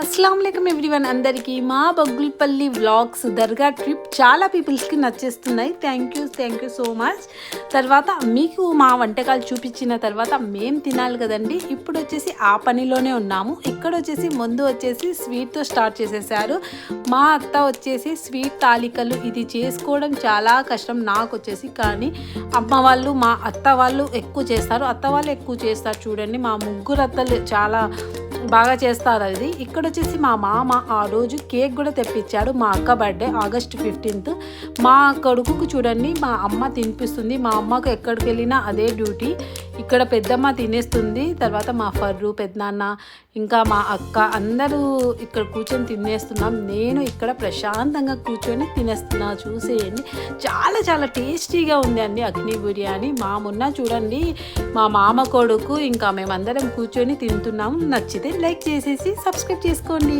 అస్సలం వాలేకుమ్ ఎవ్రీవన్, అందరికీ మా బగ్గుల్పల్లి వ్లాగ్స్ దర్గా ట్రిప్ చాలా పీపుల్స్కి నచ్చేస్తున్నాయి. Thank you so much. తర్వాత మీకు మా వంటకాలు చూపించిన తర్వాత మేము తినాలి కదండి. ఇప్పుడు వచ్చేసి ఆ పనిలోనే ఉన్నాము. ఇక్కడ వచ్చేసి ముందు వచ్చేసి స్వీట్తో స్టార్ట్ చేసేసారు. మా అత్త వచ్చేసి స్వీట్ తాలికలు ఇది చేసుకోవడం చాలా కష్టం నాకు వచ్చేసి, కానీ అమ్మ వాళ్ళు మా అత్త వాళ్ళు ఎక్కువ చేస్తారు. చూడండి, మా ముగ్గురు అత్తలు చాలా బాగా చేస్తారు. అది ఇక్కడ వచ్చేసి మా మామ ఆ రోజు కేక్ కూడా తెప్పించాడు. మా అక్క బర్త్డే ఆగస్ట్ 15th. మా కొడుకుకు చూడండి మా అమ్మ తినిపిస్తుంది. మా అమ్మకు ఎక్కడికి వెళ్ళినా అదే డ్యూటీ. ఇక్కడ పెద్దమ్మ తినేస్తుంది, తర్వాత మా ఫర్రు పెద్దనాన్న ఇంకా మా అక్క అందరూ ఇక్కడ కూర్చొని తినేస్తున్నాం. నేను ఇక్కడ ప్రశాంతంగా కూర్చొని తినేస్తున్నా. చూసేయండి, చాలా టేస్టీగా ఉంది అండి అగ్ని బిర్యానీ. మా మొన్న చూడండి మా మామ కొడుకు ఇంకా మేమందరం కూర్చొని తింటున్నాం. నచ్చితే లైక్ చేసేసి సబ్స్క్రైబ్ చేసుకోండి.